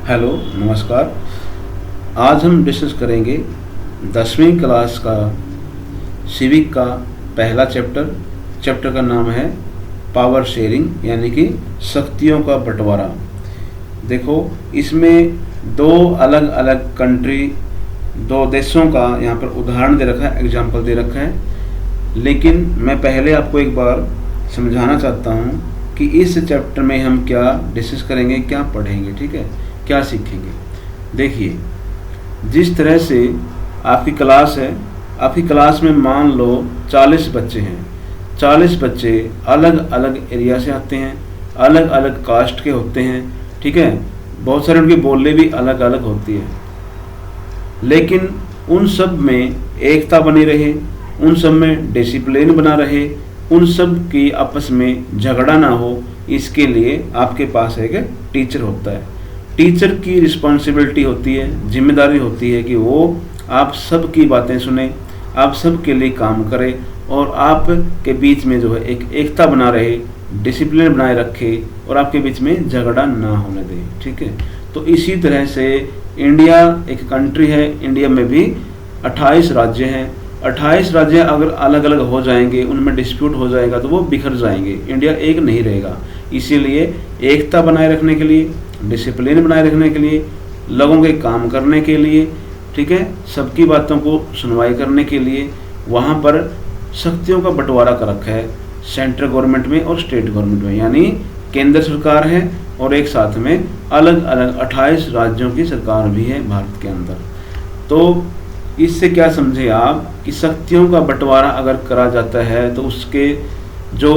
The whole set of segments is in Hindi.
हेलो, नमस्कार। आज हम डिस्कस करेंगे 10वीं क्लास का सिविक का पहला चैप्टर का नाम है पावर शेयरिंग, यानी कि शक्तियों का बंटवारा। देखो, इसमें दो अलग अलग कंट्री, दो देशों का यहाँ पर उदाहरण दे रखा है, एग्जाम्पल दे रखा है। लेकिन मैं पहले आपको एक बार समझाना चाहता हूँ कि इस चैप्टर में हम क्या डिस्कस करेंगे, क्या पढ़ेंगे, ठीक है, क्या सीखेंगे। देखिए, जिस तरह से आपकी क्लास है, आपकी क्लास में मान लो 40 बच्चे हैं। 40 बच्चे अलग अलग एरिया से आते हैं, अलग अलग कास्ट के होते हैं, ठीक है। बहुत सारे उनकी बोली भी अलग अलग होती है, लेकिन उन सब में एकता बनी रहे, उन सब में डिसिप्लिन बना रहे, उन सब की आपस में झगड़ा ना हो, इसके लिए आपके पास एक टीचर होता है। टीचर की रिस्पॉन्सिबिलिटी होती है, जिम्मेदारी होती है कि वो आप सब की बातें सुने, आप सब के लिए काम करे और आप के बीच में जो है एक एकता बना रहे, डिसिप्लिन बनाए रखे और आपके बीच में झगड़ा ना होने दे, ठीक है। तो इसी तरह से इंडिया एक कंट्री है, इंडिया में भी 28 राज्य हैं। 28 राज्य अगर अलग अलग हो जाएंगे, उनमें डिस्प्यूट हो जाएगा तो वो बिखर जाएंगे, इंडिया एक नहीं रहेगा। इसीलिए एकता बनाए रखने के लिए, डिसिप्लिन बनाए रखने के लिए, लोगों के काम करने के लिए, ठीक है, सबकी बातों को सुनवाई करने के लिए वहाँ पर शक्तियों का बंटवारा कर रखा है, सेंट्रल गवर्नमेंट में और स्टेट गवर्नमेंट में, यानी केंद्र सरकार है और एक साथ में अलग अलग 28 राज्यों की सरकार भी है भारत के अंदर। तो इससे क्या समझे आप कि शक्तियों का बंटवारा अगर करा जाता है तो उसके जो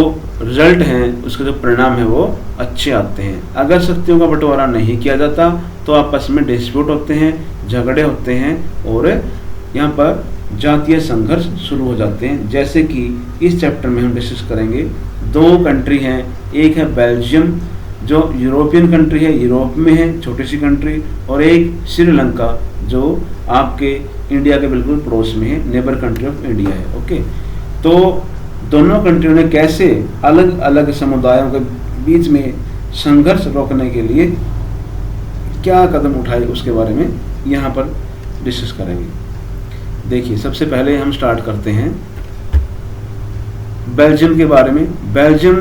रिजल्ट हैं, उसके जो परिणाम है वो अच्छे आते हैं। अगर शक्तियों का बंटवारा नहीं किया जाता तो आपस में डिस्प्यूट होते हैं, झगड़े होते हैं और यहाँ पर जातीय संघर्ष शुरू हो जाते हैं। जैसे कि इस चैप्टर में हम डिस्कस करेंगे, दो कंट्री हैं, एक है बेल्जियम जो यूरोपियन कंट्री है, यूरोप में है, छोटी सी कंट्री, और एक श्रीलंका जो आपके इंडिया के बिल्कुल पड़ोस में है, नेबर कंट्री ऑफ इंडिया है। ओके, तो दोनों कंट्रियों ने कैसे अलग अलग समुदायों के बीच में संघर्ष रोकने के लिए क्या कदम उठाए, उसके बारे में यहाँ पर डिस्कस करेंगे। देखिए, सबसे पहले हम स्टार्ट करते हैं बेल्जियम के बारे में। बेल्जियम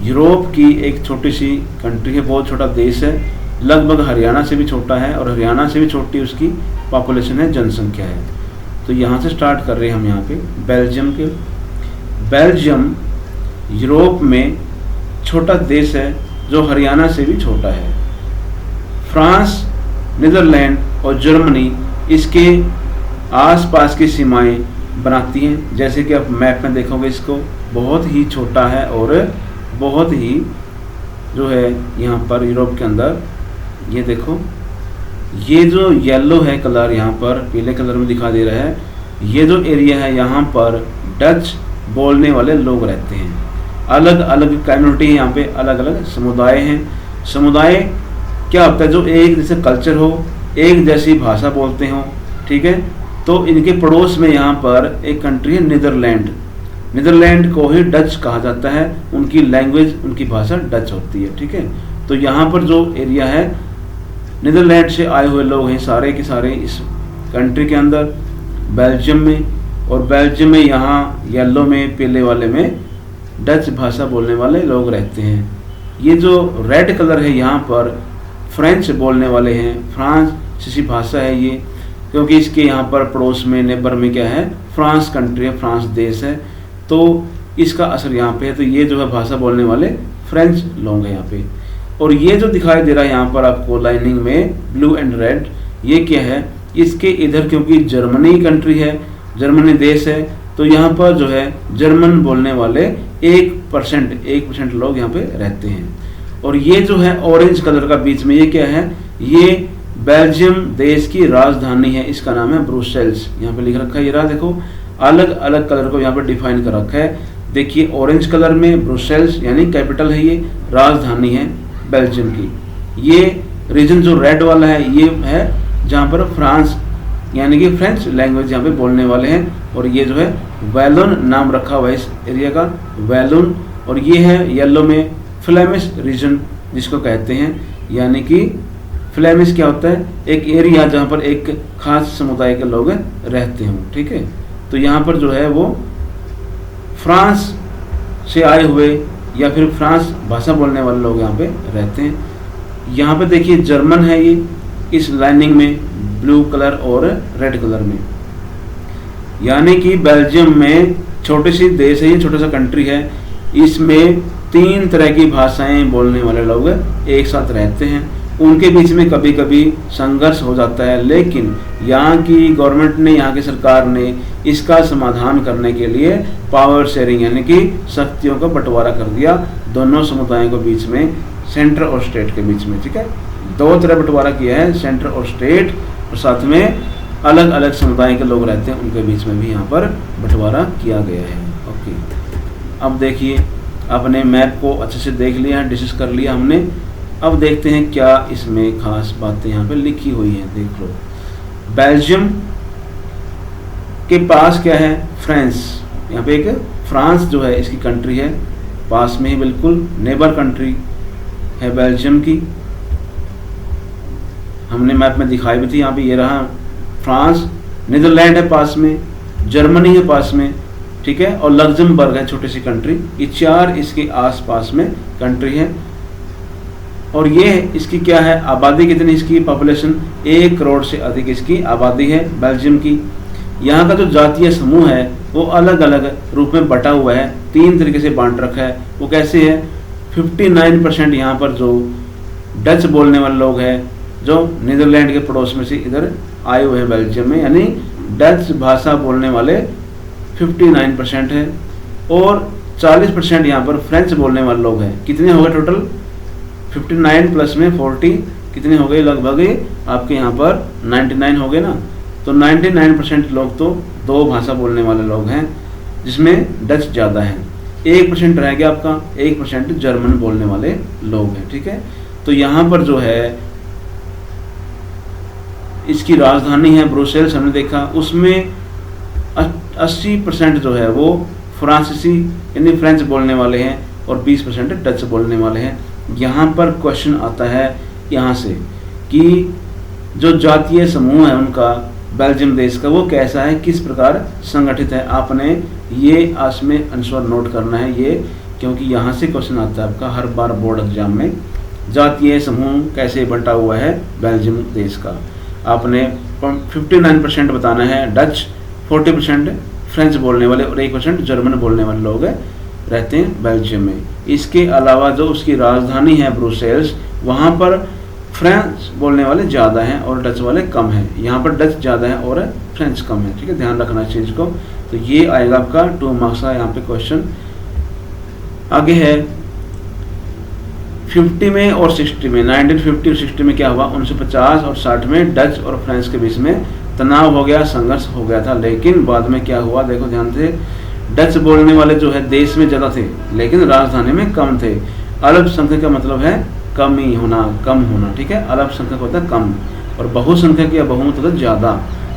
यूरोप की एक छोटी सी कंट्री है, बहुत छोटा देश है, लगभग हरियाणा से भी छोटा है और हरियाणा से भी छोटी उसकी पॉपुलेशन है, जनसंख्या है। तो यहाँ से स्टार्ट कर रहे हैं हम यहाँ पे बेल्जियम के। बेल्जियम यूरोप में छोटा देश है जो हरियाणा से भी छोटा है। फ्रांस, नीदरलैंड और जर्मनी इसके आसपास की सीमाएं बनाती हैं। जैसे कि आप मैप में देखोगे, इसको बहुत ही छोटा है और बहुत ही जो है यहाँ पर यूरोप के अंदर, ये देखो, ये जो येलो है कलर यहाँ पर पीले कलर में दिखा दे रहा है, ये जो एरिया है यहाँ पर डच बोलने वाले लोग रहते हैं। अलग अलग कम्युनिटी है यहाँ पे, अलग अलग समुदाय हैं। समुदाय क्या होता है, जो एक जैसे कल्चर हो, एक जैसी भाषा बोलते हो, ठीक है। तो इनके पड़ोस में यहाँ पर एक कंट्री है नीदरलैंड। नीदरलैंड को ही डच कहा जाता है, उनकी लैंग्वेज, उनकी भाषा डच होती है, ठीक है। तो यहाँ पर जो एरिया है, नीदरलैंड से आए हुए लोग हैं सारे के सारे इस कंट्री के अंदर, बेल्जियम में। और बेल्जियम में यहाँ येलो में, पीले वाले में डच भाषा बोलने वाले लोग रहते हैं। ये जो रेड कलर है यहाँ पर फ्रेंच बोलने वाले हैं, फ्रांसीसी भाषा है ये, क्योंकि इसके यहाँ पर पड़ोस में, नेबर में क्या है, फ्रांस कंट्री है, फ्रांस देश है, तो इसका असर यहाँ पे है। तो ये जो है भाषा बोलने वाले फ्रेंच लोग हैं यहाँ पे। और ये जो दिखाई दे रहा है यहाँ पर आपको लाइनिंग में ब्लू एंड रेड, ये क्या है, इसके इधर क्योंकि जर्मनी कंट्री है, जर्मनी देश है, तो यहाँ पर जो है जर्मन बोलने वाले 1% लोग यहाँ पे रहते हैं। और ये जो है ऑरेंज कलर का बीच में, ये क्या है, ये बेल्जियम देश की राजधानी है, इसका नाम है ब्रुसेल्स। यहाँ पे लिख रखा है, ये रहा देखो, अलग अलग कलर को यहाँ पे डिफाइन कर रखा है। देखिए, ऑरेंज कलर में ब्रुसेल्स यानी कैपिटल है, ये राजधानी है बेल्जियम की। ये रीजन जो रेड वाला है, ये है जहाँ पर फ्रांस यानी कि फ्रेंच लैंग्वेज यहाँ पे बोलने वाले हैं। और ये जो है वैलोन नाम रखा हुआ है इस एरिया का, वैलोन। और ये है येलो में फ्लेमिश रीजन जिसको कहते हैं, यानी कि फ्लेमिश क्या होता है, एक एरिया जहाँ पर एक खास समुदाय के लोग रहते हों, ठीक है। तो यहाँ पर जो है वो फ्रांस से आए हुए या फिर फ्रांस भाषा बोलने वाले लोग यहाँ पे रहते हैं। यहाँ पे देखिए जर्मन है ये, इस लाइनिंग में ब्लू कलर और रेड कलर में, यानी कि बेल्जियम में छोटी सी देश है, ये छोटा सा कंट्री है, इसमें 3 तरह की भाषाएं बोलने वाले लोग एक साथ रहते हैं। उनके बीच में कभी कभी संघर्ष हो जाता है, लेकिन यहाँ की गवर्नमेंट ने, यहाँ की सरकार ने इसका समाधान करने के लिए पावर शेयरिंग यानी कि शक्तियों का बंटवारा कर दिया दोनों समुदायों के बीच में, सेंटर और स्टेट के बीच में, ठीक है। 2 तरह बंटवारा किया है, सेंटर और स्टेट, और साथ में अलग अलग समुदाय के लोग रहते हैं उनके बीच में भी यहाँ पर बंटवारा किया गया है। ओके, अब देखिए अपने मैप को अच्छे से देख लिया है, डिस्कस कर लिया हमने। अब देखते हैं क्या इसमें खास बातें यहाँ पे लिखी हुई हैं। देख लो, बेल्जियम के पास क्या है, फ्रांस, यहाँ पे एक फ्रांस जो है इसकी कंट्री है, पास में ही बिल्कुल नेबर कंट्री है बेल्जियम की। हमने मैप में दिखाई भी थी, यहाँ पे ये रहा फ्रांस, नीदरलैंड है पास में, जर्मनी है पास में, ठीक है, और लग्जमबर्ग है छोटी सी कंट्री। ये 4 इसके आसपास में कंट्री है। और ये इसकी क्या है, आबादी कितनी, इसकी पॉपुलेशन 1 करोड़ से अधिक इसकी आबादी है बेल्जियम की। यहाँ का जो जातीय समूह है वो अलग अलग रूप में बटा हुआ है, 3 तरीके से बांट रखा है। वो कैसे है, 59% यहाँ पर जो डच बोलने वाले लोग हैं, जो नीदरलैंड के पड़ोस में से इधर आए हुए हैं बेल्जियम में, यानी डच भाषा बोलने वाले 59% है। और 40% यहाँ पर फ्रेंच बोलने वाले लोग हैं। कितने हो गए टोटल, 59 प्लस में 40 कितने हो गए, लगभग आपके यहाँ पर 99 हो गए ना। तो 99% लोग तो 2 भाषा बोलने वाले लोग हैं, जिसमें डच ज़्यादा है। 1% रह गया आपका, 1% जर्मन बोलने वाले लोग हैं, ठीक है। तो यहाँ पर जो है इसकी राजधानी है ब्रुसेल्स, हमने देखा, उसमें 80% जो है वो फ्रांसीसी यानी फ्रेंच बोलने वाले हैं और 20% डच बोलने वाले हैं। यहाँ पर क्वेश्चन आता है यहाँ से कि जो जातीय समूह है उनका बेल्जियम देश का, वो कैसा है, किस प्रकार संगठित है। आपने ये इसमें आंसर नोट करना है ये, क्योंकि यहाँ से क्वेश्चन आता है आपका हर बार बोर्ड एग्जाम में, जातीय समूह कैसे बंटा हुआ है बेल्जियम देश का। आपने 59% बताना है डच, 40% फ्रेंच बोलने वाले और 1% जर्मन बोलने वाले लोग रहते हैं बेल्जियम में। इसके अलावा जो उसकी राजधानी है ब्रुसेल्स, वहाँ पर फ्रेंच बोलने वाले ज़्यादा हैं और डच वाले कम हैं। यहाँ पर डच ज़्यादा है और फ्रेंच कम है, ठीक है, ध्यान रखना इस चीज़ को। तो ये आएगा आपका 2 मार्क्स का यहाँ पे क्वेश्चन। आगे है 50 में और 60 में, 1950 और 60 में क्या हुआ, 1950 और 60 में डच और फ्रेंच के बीच में तनाव हो गया, संघर्ष हो गया था। लेकिन बाद में क्या हुआ, देखो ध्यान से, डच बोलने वाले जो है देश में ज़्यादा थे लेकिन राजधानी में कम थे। अल्पसंख्यक का मतलब है कमी होना, कम होना, ठीक है। अल्पसंख्यक होता है कम और बहुसंख्यक या बहुमत होता है ज़्यादा।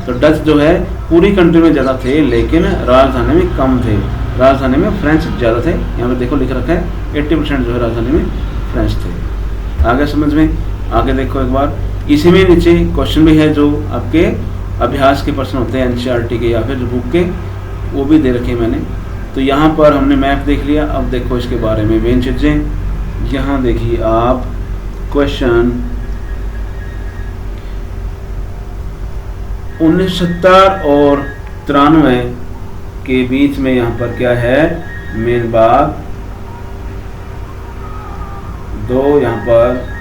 तो डच जो है पूरी कंट्री में ज़्यादा थे लेकिन राजधानी में कम थे, राजधानी में फ्रेंच ज़्यादा थे। यहाँ पे देखो लिख रखा है 80% जो है राजधानी में फ्रेंच थे। आगे समझ में, आगे देखो एक बार, इसी में नीचे क्वेश्चन भी है जो आपके अभ्यास के प्रश्न होते हैं एनसीईआरटी के या फिर जो बुक के, वो भी दे रखे मैंने। तो यहाँ पर हमने मैप देख लिया, अब देखो इसके बारे में मेन चीज़ें। यहाँ देखिए आप क्वेश्चन 1970 और 93 के बीच में यहाँ पर क्या है मेन बात, 2 यहाँ पर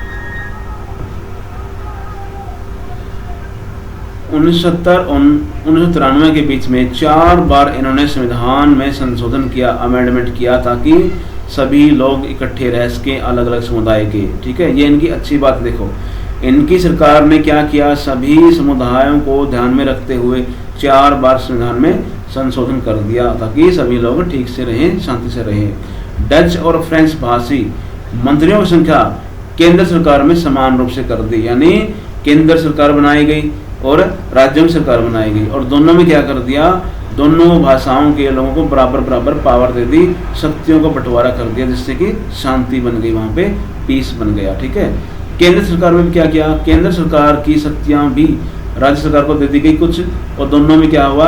1970 और 1993 के बीच में 4 बार इन्होंने संविधान में संशोधन किया, अमेंडमेंट किया, ताकि सभी लोग इकट्ठे रह सकें अलग अलग समुदाय के, ठीक है। ये इनकी अच्छी बात, देखो इनकी सरकार ने क्या किया, सभी समुदायों को ध्यान में रखते हुए 4 बार संविधान में संशोधन कर दिया ताकि सभी लोग ठीक से रहें, शांति से रहें। डच और फ्रेंच भाषी मंत्रियों की संख्या केंद्र सरकार में समान रूप से कर दी, यानी केंद्र सरकार बनाई गई और राज्यों की सरकार बनाई गई, और दोनों में क्या कर दिया, दोनों भाषाओं के लोगों को बराबर बराबर पावर दे दी, शक्तियों को बंटवारा कर दिया, जिससे कि शांति बन गई, वहाँ पे पीस बन गया, ठीक है। केंद्र सरकार में भी क्या किया, केंद्र सरकार की शक्तियां भी राज्य सरकार को दे दी गई कुछ, और दोनों में क्या हुआ,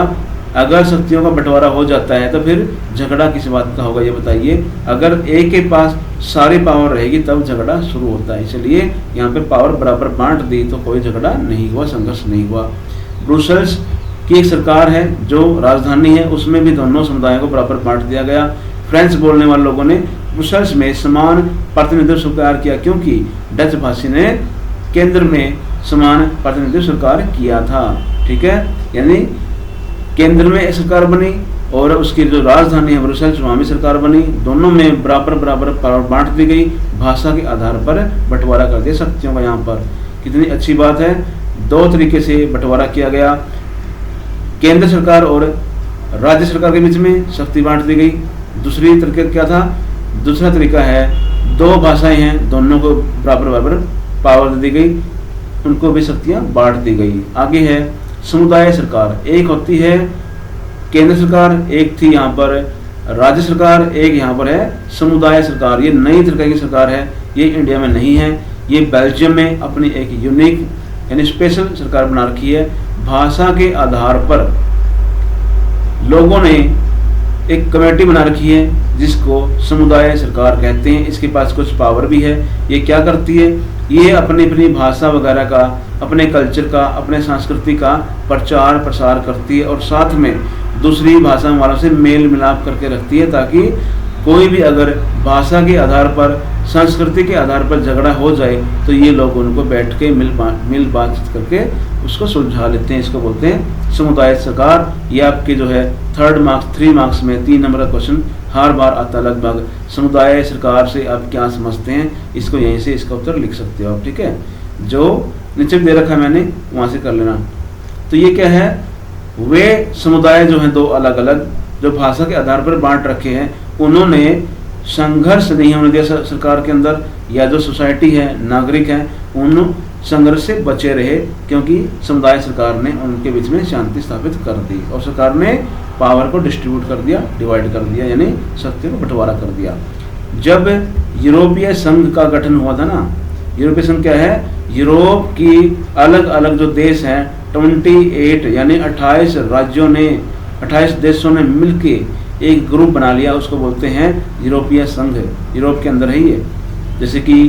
अगर शक्तियों का बंटवारा हो जाता है तो फिर झगड़ा किस बात का होगा ये बताइए। अगर एक के पास सारी पावर रहेगी तब झगड़ा शुरू होता है, इसलिए यहाँ पे पावर बराबर बांट दी तो कोई झगड़ा नहीं हुआ, संघर्ष नहीं हुआ। ब्रुसेल्स की एक सरकार है जो राजधानी है, उसमें भी दोनों समुदायों को बराबर बांट दिया गया। फ्रेंच बोलने वाले लोगों ने ब्रुसेल्स में समान प्रतिनिधित्व स्वीकार किया, क्योंकि डच भाषी ने केंद्र में समान प्रतिनिधित्व स्वीकार किया था। ठीक है, यानी केंद्र में एक सरकार बनी और उसकी जो राजधानी है ब्रुसेल्स वहाँ भी सरकार बनी, दोनों में बराबर बराबर पावर बांट दी गई, भाषा के आधार पर बंटवारा कर दिया शक्तियों का। यहाँ पर कितनी अच्छी बात है, दो तरीके से बंटवारा किया गया, केंद्र सरकार और राज्य सरकार के बीच में शक्ति बांट दी गई। दूसरी तरीका क्या था, दूसरा तरीका है दो भाषाएं हैं, दोनों को बराबर बराबर पावर दे दी गई, उनको भी शक्तियां बांट दी गई। आगे है समुदाय सरकार, एक होती है केंद्र सरकार, एक थी यहाँ पर राज्य सरकार, एक यहाँ पर है समुदाय सरकार। ये नई तरह की सरकार है, ये इंडिया में नहीं है, ये बेल्जियम में अपनी एक यूनिक यानी स्पेशल सरकार बना रखी है। भाषा के आधार पर लोगों ने एक कमेटी बना रखी है जिसको समुदाय सरकार कहते हैं। इसके पास कुछ पावर भी है। ये क्या करती है, ये अपनी अपनी भाषा वगैरह का, अपने कल्चर का, अपने संस्कृति का प्रचार प्रसार करती है और साथ में दूसरी भाषा वालों से मेल मिलाप करके रखती है, ताकि कोई भी अगर भाषा के आधार पर, संस्कृति के आधार पर झगड़ा हो जाए तो ये लोग उनको बैठ के मिल बातचीत करके उसको सुलझा लेते हैं। इसको बोलते हैं समुदाय सरकार। ये आपके जो है 3 मार्क्स में 3 नंबर का क्वेश्चन हर बार आता लगभग। समुदाय सरकार से आप क्या समझते हैं, इसको यहीं से इसका उत्तर लिख सकते हो आप। ठीक है, जो नीचे दे रखा है मैंने वहाँ से कर लेना। तो ये क्या है, वे समुदाय जो हैं दो अलग अलग जो भाषा के आधार पर बांट रखे हैं, उन्होंने संघर्ष नहीं होने दिया सरकार के अंदर, या जो सोसाइटी है, नागरिक हैं, उन संघर्ष से बचे रहे, क्योंकि समुदाय सरकार ने उनके बीच में शांति स्थापित कर दी और सरकार ने पावर को डिस्ट्रीब्यूट कर दिया, डिवाइड कर दिया, यानी शक्ति को बंटवारा कर दिया। जब यूरोपीय संघ का गठन हुआ था ना, यूरोपीय संघ क्या है, यूरोप की अलग अलग जो देश हैं 28 यानी 28 राज्यों ने, 28 देशों ने मिलके एक ग्रुप बना लिया, उसको बोलते हैं यूरोपीय संघ। यूरोप के अंदर है ये, जैसे कि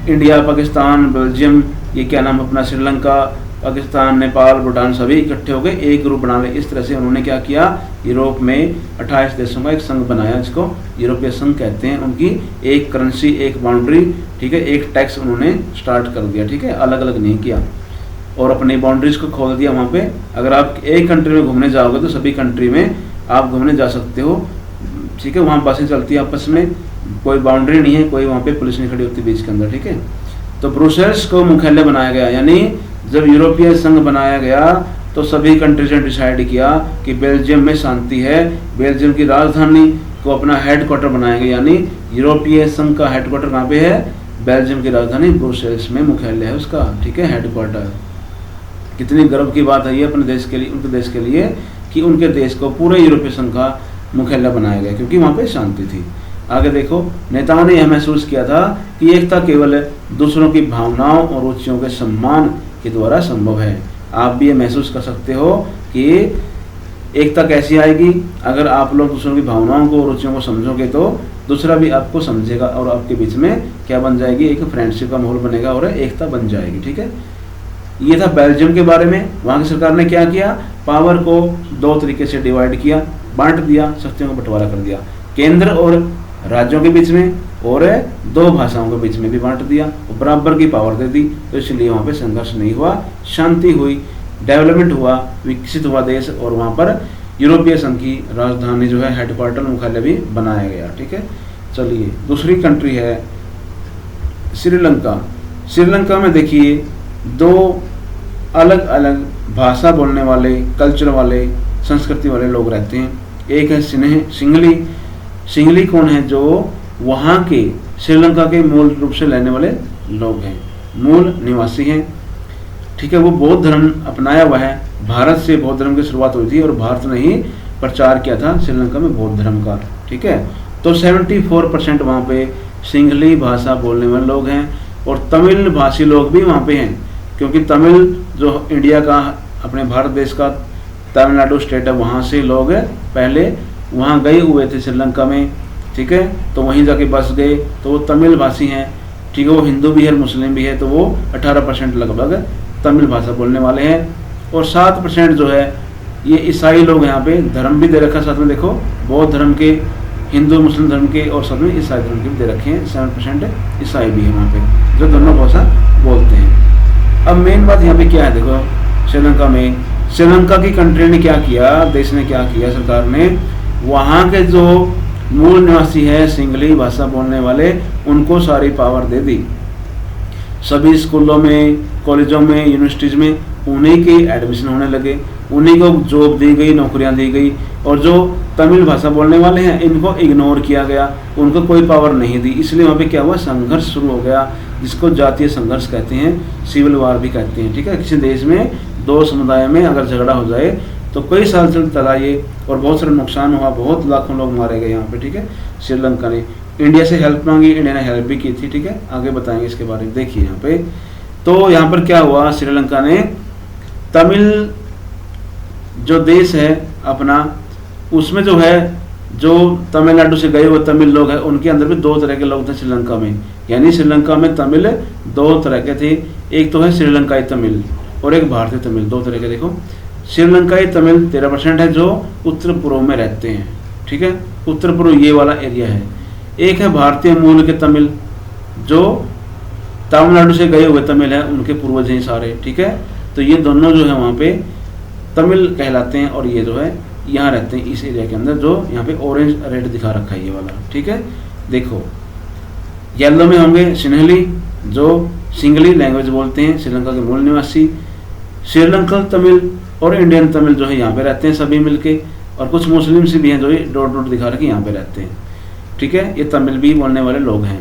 इंडिया, पाकिस्तान, बेल्जियम, ये क्या नाम अपना श्रीलंका, पाकिस्तान, नेपाल, भूटान सभी इकट्ठे हो गए, एक ग्रुप बना लिया। इस तरह से उन्होंने क्या किया, यूरोप में 28 देशों का एक संघ बनाया, जिसको यूरोपीय संघ कहते हैं। उनकी एक करेंसी, एक बाउंड्री, ठीक है, एक टैक्स उन्होंने स्टार्ट कर दिया। ठीक है, अलग अलग नहीं किया और अपनी बाउंड्रीज को खोल दिया वहाँ पे। अगर आप एक कंट्री में घूमने जाओगे तो सभी कंट्री में आप घूमने जा सकते हो। ठीक है, वहाँ बसें चलती है आपस में, कोई बाउंड्री नहीं है, कोई वहाँ पे पुलिस नहीं खड़ी होती बीच के अंदर। ठीक है, तो ब्रुसेल्स को मुख्यालय बनाया गया, यानी जब यूरोपीय संघ बनाया गया तो सभी कंट्रीज ने डिसाइड किया कि बेल्जियम में शांति है, बेल्जियम की राजधानी को अपना हेडक्वार्टर बनाएंगे, यानी यूरोपीय संघ का हेडक्वार्टर कहाँ पे है, बेल्जियम की राजधानी ब्रुसेल्स में मुख्यालय है उसका। ठीक है, हेडक्वार्टर। कितनी गर्व की बात है ये अपने देश के लिए, उनके देश के लिए, कि उनके देश को पूरे यूरोपीय संघ का मुख्यालय बनाया गया, क्योंकि वहाँ पे शांति थी। आगे देखो, नेताओं ने यह महसूस किया था कि एकता केवल दूसरों की भावनाओं और रुचियों के सम्मान के द्वारा संभव है। आप भी ये महसूस कर सकते हो कि एकता कैसी आएगी, अगर आप लोग दूसरों की भावनाओं को, रुचियों को समझोगे तो दूसरा भी आपको समझेगा और आपके बीच में क्या बन जाएगी, एक फ्रेंडशिप का माहौल बनेगा और एकता बन जाएगी। ठीक है, ये था बेल्जियम के बारे में। वहाँ की सरकार ने क्या किया, पावर को दो तरीके से डिवाइड किया, बांट दिया, शक्तियों को बंटवारा कर दिया, केंद्र और राज्यों के बीच में और दो भाषाओं के बीच में भी बांट दिया, बराबर की पावर दे दी। तो इसलिए वहाँ पे संघर्ष नहीं हुआ, शांति हुई, डेवलपमेंट हुआ, विकसित हुआ देश, और वहाँ पर यूरोपीय संघ की राजधानी जो है, हेडक्वार्टर, मुख्यालय भी बनाया गया। ठीक है, चलिए दूसरी कंट्री है श्रीलंका। श्रीलंका में देखिए दो अलग अलग भाषा बोलने वाले, कल्चर वाले, संस्कृति वाले लोग रहते हैं। एक है सिंहली। सिंहली कौन है, जो वहाँ के श्रीलंका के मूल रूप से रहने वाले लोग हैं, मूल निवासी हैं। ठीक है, वो बौद्ध धर्म अपनाया हुआ है। भारत से बौद्ध धर्म की शुरुआत हुई थी और भारत ने ही प्रचार किया था श्रीलंका में बौद्ध धर्म का। ठीक है, तो 74% वहाँ पे सिंहली भाषा बोलने वाले लोग हैं। और तमिल भाषी लोग भी वहाँ पे हैं, क्योंकि तमिल जो इंडिया का, अपने भारत देश का तमिलनाडु स्टेट है, वहाँ से लोग पहले वहाँ गए हुए थे श्रीलंका में, ठीक है। तो वहीं जाके बस गए, तो वो तमिल भाषी हैं, ठीक है। वो हिंदू भी है, मुस्लिम भी है, तो वो 18% लगभग तमिल भाषा बोलने वाले हैं। और 7% जो है ये ईसाई लोग यहाँ पे, धर्म भी दे रखा है साथ में, देखो बौद्ध धर्म के, हिंदू मुस्लिम धर्म के और साथ में ईसाई धर्म के भी दे रखे हैं। 7% ईसाई भी है वहाँ पे, जो दोनों भाषा बोलते हैं। अब मेन बात यहाँ पे क्या है, देखो श्रीलंका में, श्रीलंका की कंट्री ने क्या किया, देश ने क्या किया, सरकार ने वहाँ के जो मूल निवासी है सिंगली भाषा बोलने वाले, उनको सारी पावर दे दी। सभी स्कूलों में, कॉलेजों में, यूनिवर्सिटीज़ में उन्हीं के एडमिशन होने लगे, उन्हीं को जॉब दी गई, नौकरियां दी गई। और जो तमिल भाषा बोलने वाले हैं इनको इग्नोर किया गया, उनको कोई पावर नहीं दी। इसलिए वहाँ पे क्या हुआ, संघर्ष शुरू हो गया, जिसको जातीय संघर्ष कहते हैं, सिविल वार भी कहते हैं, ठीक है। किसी देश में दो समुदाय में अगर झगड़ा हो जाए तो कई साल से चला ये, और बहुत सारा नुकसान हुआ, बहुत लाखों लोग मारे गए यहाँ पे, ठीक है। श्रीलंका ने इंडिया से हेल्प मांगी, इंडिया ने हेल्प भी की थी, ठीक है। आगे बताएंगे इसके बारे में। देखिए यहाँ पे, तो यहाँ पर क्या हुआ, श्रीलंका ने तमिल जो देश है अपना, उसमें जो है, जो तमिलनाडु से गए हुए तमिल लोग हैं, उनके अंदर भी 2 तरह के लोग थे श्रीलंका में। यानी श्रीलंका में तमिल 2 तरह के थे, एक तो है श्रीलंकाई तमिल और एक भारतीय तमिल, 2 तरह के। देखो श्रीलंकाई तमिल 13% है, जो उत्तर पूर्व में रहते हैं, ठीक है। उत्तर पूर्व ये वाला एरिया है। एक है भारतीय मूल के तमिल, जो तमिलनाडु से गए हुए तमिल हैं, उनके पूर्वज हैं सारे, ठीक है। तो ये दोनों जो है वहाँ पे तमिल कहलाते हैं, और ये जो है यहाँ रहते हैं इस एरिया के अंदर, जो यहाँ पे ऑरेंज रेड दिखा रखा है ये वाला, ठीक है। देखो येलो में होंगे सिन्हली, जो सिंगली लैंग्वेज बोलते हैं, श्रीलंका के मूल निवासी। श्रीलंकन तमिल और इंडियन तमिल जो है यहाँ पे रहते हैं सभी मिलके, और कुछ मुस्लिम से भी हैं जो ये डॉट डॉट दिखा रखे यहाँ पे रहते हैं, ठीक है। ये तमिल भी बोलने वाले लोग हैं।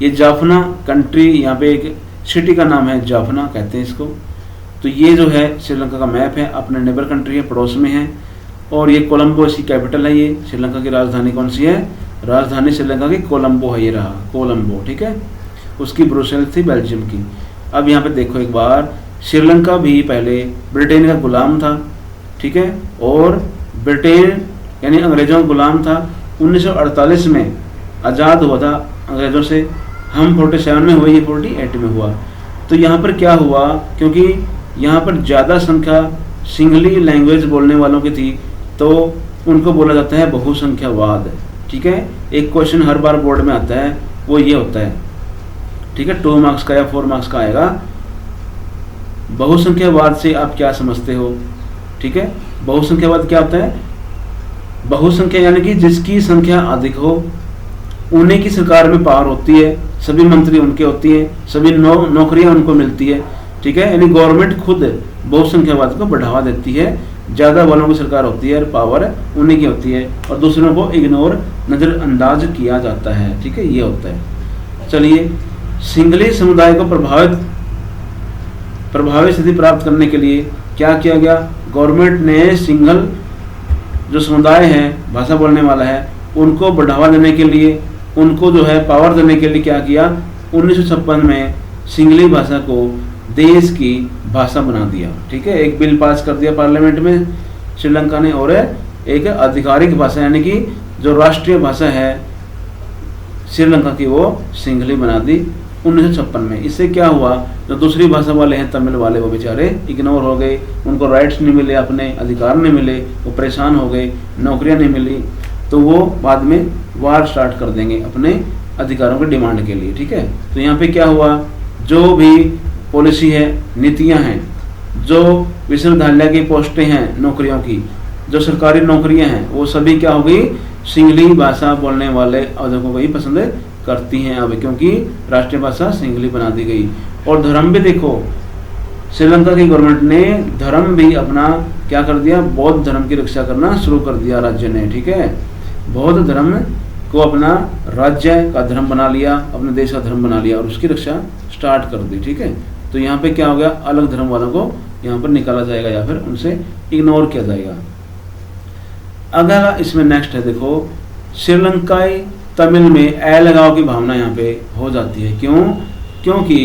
ये जाफना कंट्री, यहाँ पे एक सिटी का नाम है, जाफना कहते हैं इसको। तो ये जो है श्रीलंका का मैप है, अपने नेबर कंट्री है, पड़ोस में है। और ये कोलंबो इसकी कैपिटल है। ये श्रीलंका की राजधानी कौन सी है, राजधानी श्रीलंका की कोलंबो है, ये रहा कोलंबो, ठीक है। उसकी ब्रुसेल्स थी बेल्जियम की। अब यहाँ पे देखो एक बार, श्रीलंका भी पहले ब्रिटेन का गुलाम था, ठीक है। और ब्रिटेन यानी अंग्रेजों का गुलाम था। 1948 में आज़ाद हुआ था अंग्रेजों से, हम 47 में हुए, ये 48 में हुआ। तो यहाँ पर क्या हुआ, क्योंकि यहाँ पर ज़्यादा संख्या सिंगली लैंग्वेज बोलने वालों की थी, तो उनको बोला जाता है बहुसंख्यावाद, ठीक है। एक क्वेश्चन हर बार बोर्ड में आता है, वो ये होता है, ठीक है, 2 मार्क्स का या 4 मार्क्स का आएगा। बहुसंख्यावाद से आप क्या समझते हो, ठीक है। बहुसंख्यावाद क्या होता है, बहुसंख्या यानी कि जिसकी संख्या अधिक हो, उन्हीं की सरकार में पावर होती है, सभी मंत्री उनके होती हैं, सभी नौकरियां उनको मिलती है, ठीक है। यानी गवर्नमेंट खुद बहुसंख्यावाद को बढ़ावा देती है, ज़्यादा वालों की सरकार होती है और पावर उन्हीं की होती है, और दूसरों को इग्नोर, नज़रअंदाज किया जाता है, ठीक है, ये होता है। चलिए, सिंगली समुदाय को प्रभावी स्थिति प्राप्त करने के लिए क्या किया गया, गवर्नमेंट ने सिंगल जो समुदाय है, भाषा बोलने वाला है, उनको बढ़ावा देने के लिए, उनको जो है पावर देने के लिए क्या किया, 1956 में सिंगली भाषा को देश की भाषा बना दिया, ठीक है। एक बिल पास कर दिया पार्लियामेंट में श्रीलंका ने, और एक आधिकारिक भाषा यानी कि जो राष्ट्रीय भाषा है श्रीलंका की, वो सिंगली बना दी 1956 में। इससे क्या हुआ, जो दूसरी भाषा वाले हैं तमिल वाले, वो बेचारे इग्नोर हो गए, उनको राइट्स नहीं मिले, अपने अधिकार नहीं मिले, वो परेशान हो गए, नौकरियां नहीं मिली, तो वो बाद में वार स्टार्ट कर देंगे अपने अधिकारों की डिमांड के लिए, ठीक है। तो यहाँ पे क्या हुआ, जो भी पॉलिसी है, नीतियाँ हैं, जो विश्वविद्यालय की पोस्टें हैं नौकरियों की, जो सरकारी नौकरियाँ हैं, वो सभी क्या हो गई, सिंगली भाषा बोलने वाले अवधकों को ही पसंद करती हैं अब, क्योंकि राष्ट्रीय भाषा सिंगली बना दी गई। और धर्म भी देखो, श्रीलंका की गवर्नमेंट ने धर्म भी अपना क्या कर दिया, बौद्ध धर्म की रक्षा करना शुरू कर दिया राज्य ने, ठीक है। बौद्ध धर्म को अपना राज्य का धर्म बना लिया, अपने देश का धर्म बना लिया, और उसकी रक्षा स्टार्ट कर दी, ठीक है। तो यहाँ पे क्या हो गया, अलग धर्म वालों को यहाँ पर निकाला जाएगा या फिर उनसे इग्नोर किया जाएगा। अगला इसमें नेक्स्ट है, देखो श्रीलंकाई तमिल में ए लगाव की भावना यहाँ पे हो जाती है। क्यों, क्योंकि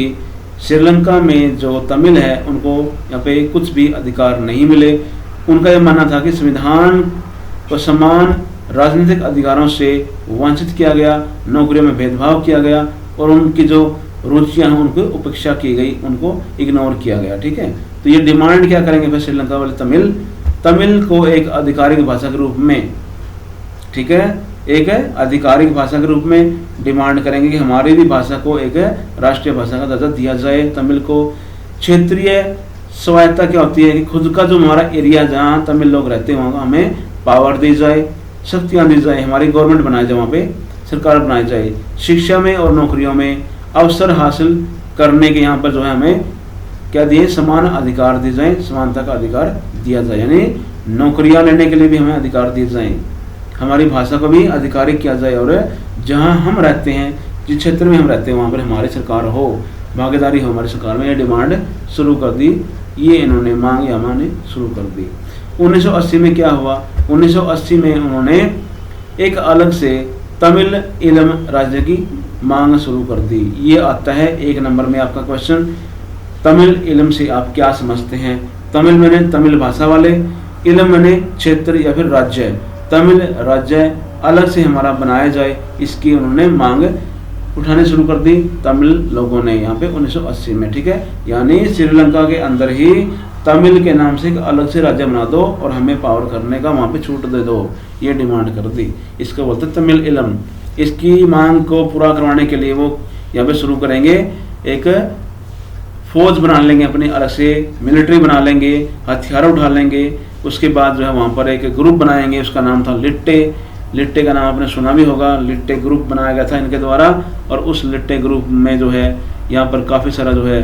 श्रीलंका में जो तमिल है उनको यहाँ पे कुछ भी अधिकार नहीं मिले। उनका यह मानना था कि संविधान को समान राजनीतिक अधिकारों से वंचित किया गया, नौकरियों में भेदभाव किया गया और उनकी जो रुचियां हैं उनको उपेक्षा की गई, उनको इग्नोर किया गया। ठीक है, तो ये डिमांड क्या करेंगे फिर श्रीलंका वाले तमिल को एक आधिकारिक भाषा के रूप में, ठीक है, एक आधिकारिक भाषा के रूप में डिमांड करेंगे कि हमारी भी भाषा को एक राष्ट्रीय भाषा का दर्जा दिया जाए। तमिल को क्षेत्रीय स्वायत्ता क्या होती है कि खुद का जो हमारा एरिया जहाँ तमिल लोग रहते हैं वहाँ हमें पावर दी जाए, शक्तियाँ दी जाए, हमारी गवर्नमेंट बनाई जाए, वहाँ पे सरकार बनाई जाए। शिक्षा में और नौकरियों में अवसर हासिल करने के यहाँ पर जो है हमें क्या दिए, समान अधिकार दिए जाए, समानता का अधिकार दिया जाए, यानी नौकरियाँ लेने के लिए भी हमें अधिकार दिए जाएँ, हमारी भाषा को भी अधिकारिक किया जाए और जहाँ हम रहते हैं, जिस क्षेत्र में हम रहते हैं वहाँ पर हमारी सरकार हो, भागीदारी हो हमारी सरकार में। ये डिमांड शुरू कर दी, ये इन्होंने मांग यामा ने शुरू कर दी। 1980 में क्या हुआ, 1980 में उन्होंने एक अलग से तमिल इलम राज्य की मांग शुरू कर दी। ये आता है 1 नंबर में आपका क्वेश्चन, तमिल इलम से आप क्या समझते हैं। तमिल मैंने तमिल भाषा वाले, इलम मैंने क्षेत्र या फिर राज्य, तमिल राज्य अलग से हमारा बनाया जाए, इसकी उन्होंने मांग उठाने शुरू कर दी तमिल लोगों ने यहाँ पे 1980 में। ठीक है, यानी श्रीलंका के अंदर ही तमिल के नाम से एक अलग से राज्य बना दो और हमें पावर करने का वहाँ पे छूट दे दो, ये डिमांड कर दी। इसको बोलते तमिल इलम। इसकी मांग को पूरा करवाने के लिए वो यहाँ पे शुरू करेंगे, एक फौज बना लेंगे अपनी अलग से, मिलिट्री बना लेंगे, हथियार उठा लेंगे। उसके बाद जो है वहाँ पर एक ग्रुप बनाएंगे, उसका नाम था लिट्टे। लिट्टे का नाम आपने सुना भी होगा, लिट्टे ग्रुप बनाया गया था इनके द्वारा। और उस लिट्टे ग्रुप में जो है यहाँ पर काफ़ी सारा जो है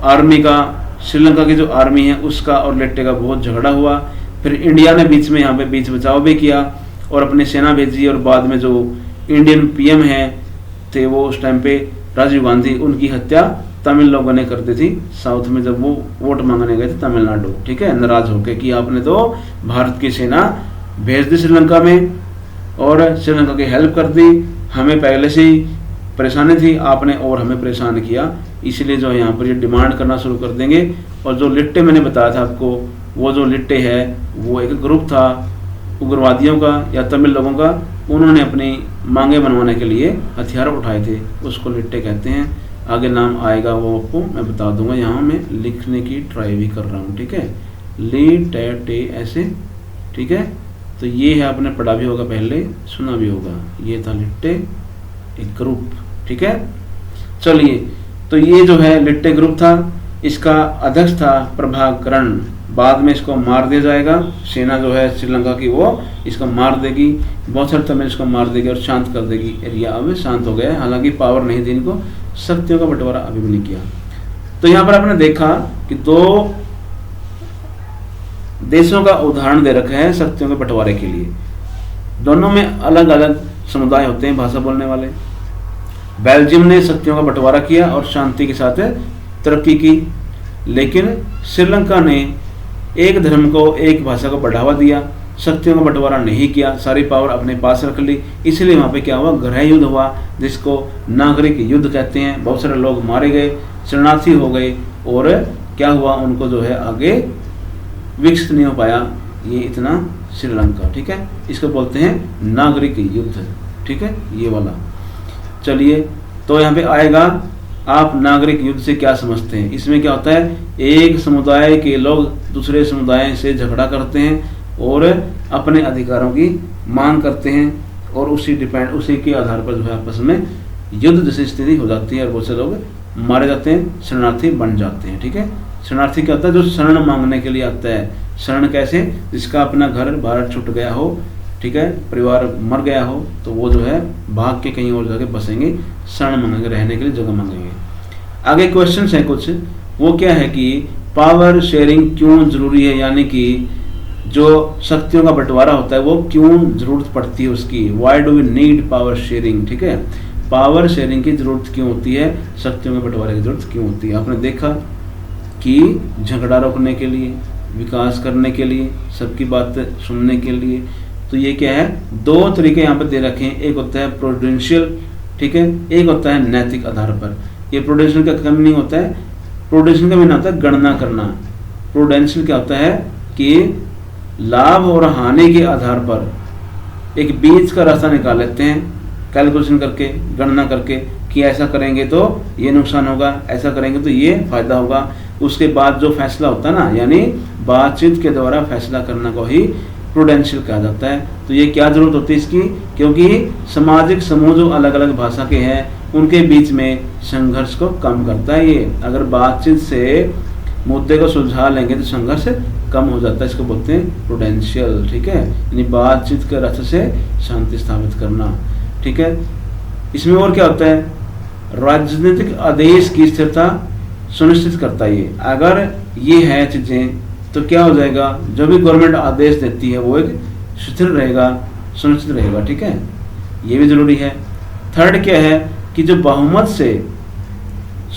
आर्मी का, श्रीलंका की जो आर्मी है उसका और लिट्टे का बहुत झगड़ा हुआ। फिर इंडिया ने बीच में यहाँ पे बीच बचाव भी किया और अपनी सेना भेजी, और बाद में जो इंडियन पीएम है थे वो उस टाइम पे राजीव गांधी, उनकी हत्या तमिल लोगों ने कर दी थी साउथ में, जब वो वोट मांगने गए थे तमिलनाडु। ठीक है, नाराज होकर कि आपने तो भारत की सेना भेज दी श्रीलंका में और श्रीलंका की हेल्प कर दी, हमें पहले से ही परेशानी थी, आपने और हमें परेशान किया, इसलिए जो यहाँ पर ये डिमांड करना शुरू कर देंगे। और जो लिट्टे मैंने बताया था आपको, वो जो लिट्टे है वो एक ग्रुप था उग्रवादियों का या तमिल लोगों का, उन्होंने अपनी मांगे बनवाने के लिए हथियार उठाए थे, उसको लिट्टे कहते हैं। आगे नाम आएगा वो आपको मैं बता दूंगा, यहाँ मैं लिखने की ट्राई भी कर रहा हूँ। ठीक है, टे ऐसे। ठीक है, तो ये है, आपने पढ़ा भी होगा, पहले सुना भी होगा, ये था लिट्टे एक ग्रुप। ठीक है, चलिए, तो ये जो है लिट्टे ग्रुप था, इसका अध्यक्ष था प्रभाकरण। बाद में इसको मार दिया जाएगा, सेना जो है श्रीलंका की वो इसको मार देगी, बहुत सारे तमिल इसको मार देगी और शांत कर देगी। एरिया अब शांत हो गया है, हालांकि पावर नहीं दी इनको, शक्तियों का बंटवारा अभी भी नहीं किया। तो यहाँ पर आपने देखा कि 2 देशों का उदाहरण दे रखा है शक्तियों के बंटवारे के लिए। दोनों में अलग अलग समुदाय होते हैं भाषा बोलने वाले। बेल्जियम ने शक्तियों का बंटवारा किया और शांति के साथ तरक्की की, लेकिन श्रीलंका ने एक धर्म को, एक भाषा को बढ़ावा दिया, शक्तियों का बंटवारा नहीं किया, सारी पावर अपने पास रख ली। इसलिए वहाँ पे क्या हुआ, गृह युद्ध हुआ, जिसको नागरिक युद्ध कहते हैं। बहुत सारे लोग मारे गए, शरणार्थी हो गए, और क्या हुआ, उनको जो है आगे विकसित नहीं हो पाया ये इतना श्रीलंका। ठीक है, इसको बोलते हैं नागरिक युद्ध। ठीक है, ये वाला। चलिए, तो यहाँ पे आएगा, आप नागरिक युद्ध से क्या समझते हैं। इसमें क्या होता है, एक समुदाय के लोग दूसरे समुदाय से झगड़ा करते हैं और अपने अधिकारों की मांग करते हैं, और उसी के आधार पर जो है आपस में युद्ध जैसी स्थिति हो जाती है और बहुत से लोग मारे जाते हैं, शरणार्थी बन जाते हैं। ठीक है, शरणार्थी क्या होता है, जो शरण मांगने के लिए आता है। शरण कैसे, जिसका अपना घर बाहर छूट गया हो, ठीक है, परिवार मर गया हो, तो वो जो है भाग के कहीं और जाके बसेंगे, शरण मांगेंगे, रहने के लिए जगह मांगेंगे। आगे क्वेश्चंस हैं कुछ, वो क्या है कि पावर शेयरिंग क्यों जरूरी है, यानी कि जो शक्तियों का बंटवारा होता है वो क्यों जरूरत पड़ती है उसकी। Why do we need power sharing. ठीक है, पावर शेयरिंग की जरूरत क्यों होती है, शक्तियों के बंटवारे की जरूरत क्यों होती है। आपने देखा कि झगड़ा रोकने के लिए, विकास करने के लिए, सबकी बात सुनने के लिए। तो ये क्या है, 2 तरीके यहाँ पर दे रखे हैं, एक होता है प्रोविडेंशियल, ठीक है, एक होता है नैतिक आधार पर। ये प्रूडेंशियल का कम नहीं होता है। प्रूडेंशियल का मीन होता है गणना करना। प्रूडेंशियल क्या होता है कि लाभ और हानि के आधार पर एक बीच का रास्ता निकाल लेते हैं, कैलकुलेशन करके, गणना करके कि ऐसा करेंगे तो ये नुकसान होगा, ऐसा करेंगे तो ये फायदा होगा। उसके बाद जो फैसला होता है ना, यानी बातचीत के द्वारा फैसला करना को ही प्रूडेंशियल कहा जाता है। तो ये क्या जरूरत होती है इसकी, क्योंकि सामाजिक समूह जो अलग अलग भाषा के हैं उनके बीच में संघर्ष को कम करता है। ये अगर बातचीत से मुद्दे को सुलझा लेंगे तो संघर्ष कम हो जाता है, इसको बोलते हैं प्रूडेंशियल। ठीक है, यानी बातचीत के रास्ते से शांति स्थापित करना। ठीक है, इसमें और क्या होता है, राजनीतिक आदेश की स्थिरता सुनिश्चित करता है। ये अगर ये है चीजें तो क्या हो जाएगा, जो भी गवर्नमेंट आदेश देती है वो एक स्थिर रहेगा, सुनिश्चित रहेगा। ठीक है, ये भी जरूरी है। थर्ड क्या है कि जो बहुमत से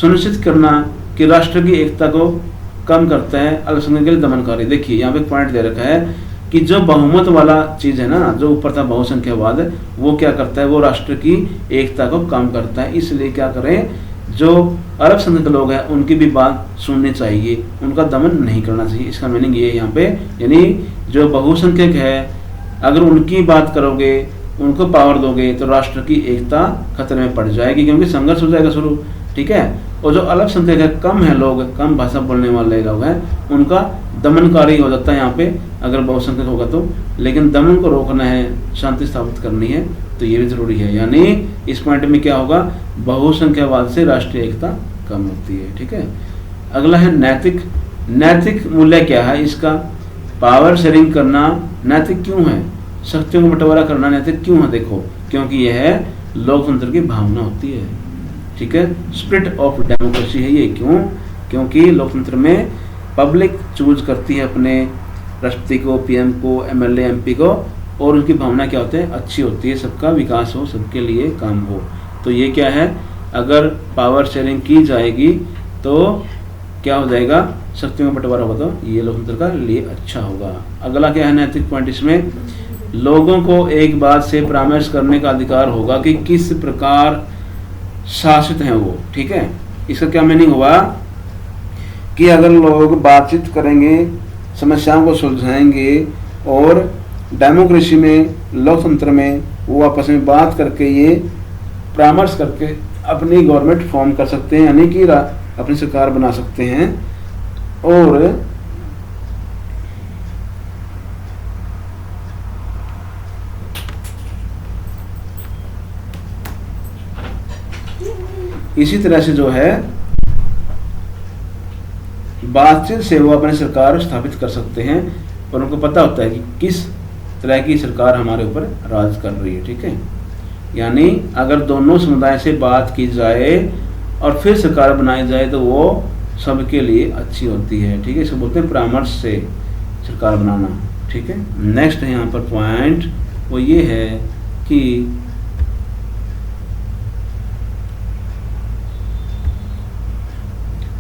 सुनिश्चित करना कि राष्ट्र की एकता को कम करता है, अल्पसंख्यक के लिए दमनकारी। देखिए यहाँ पे पॉइंट दे रखा है कि जो बहुमत वाला चीज है ना, जो ऊपर था बहुसंख्यावाद, वो क्या करता है, वो राष्ट्र की एकता को कम करता है। इसलिए क्या करें, जो अल्पसंख्यक लोग हैं उनकी भी बात सुननी चाहिए, उनका दमन नहीं करना चाहिए। इसका मीनिंग ये है यहाँ पे, यानी जो बहुसंख्यक है अगर उनकी बात करोगे, उनको पावर दोगे तो राष्ट्र की एकता खतरे में पड़ जाएगी, क्योंकि संघर्ष हो जाएगा शुरू। ठीक है, और जो अल्पसंख्यक है, कम है लोग, कम भाषा बोलने वाले लोग हैं, उनका दमनकारी हो जाता है यहाँ पे अगर बहुसंख्यक होगा तो। लेकिन दमन को रोकना है, शांति स्थापित करनी है, तो ये भी जरूरी है। यानी इस पॉइंट में क्या होगा, बहुसंख्यावाद से राष्ट्रीय एकता कम होती है। ठीक है, अगला है नैतिक। नैतिक मूल्य क्या है इसका, पावर शेयरिंग करना नैतिक क्यों है, शक्तियों का बंटवारा करना नैतिक क्यों है। देखो, क्योंकि यह है लोकतंत्र की भावना होती है। ठीक है, स्पिरिट ऑफ डेमोक्रेसी है ये। क्यों, क्योंकि लोकतंत्र में पब्लिक चूज करती है अपने राष्ट्रपति को, पीएम को, एमएलए, एमपी को, और उनकी भावना क्या होती है, अच्छी होती है, सबका विकास हो, सबके लिए काम हो। तो ये क्या है, अगर पावर शेयरिंग की जाएगी तो क्या हो जाएगा, शक्तियों का बंटवारा होगा तो ये लोकतंत्र का लिए अच्छा होगा। अगला क्या है नैतिक पॉइंट, इसमें लोगों को एक बात से परामर्श करने का अधिकार होगा कि किस प्रकार शासित हैं वो। ठीक है, इसका क्या मीनिंग हुआ कि अगर लोग बातचीत करेंगे, समस्याओं को सुलझाएंगे, और डेमोक्रेसी में, लोकतंत्र में वो आपस में बात करके, ये परामर्श करके अपनी गवर्नमेंट फॉर्म कर सकते हैं, यानी कि अपनी सरकार बना सकते हैं। और इसी तरह से जो है बातचीत से वो अपनी सरकार स्थापित कर सकते हैं, और उनको पता होता है कि किस तरह की सरकार हमारे ऊपर राज कर रही है। ठीक है, यानी अगर दोनों समुदाय से बात की जाए और फिर सरकार बनाई जाए तो वो सबके लिए अच्छी होती है। ठीक है, इसको बोलते हैं परामर्श से सरकार बनाना। ठीक है, नेक्स्ट है यहाँ पर पॉइंट, वो ये है कि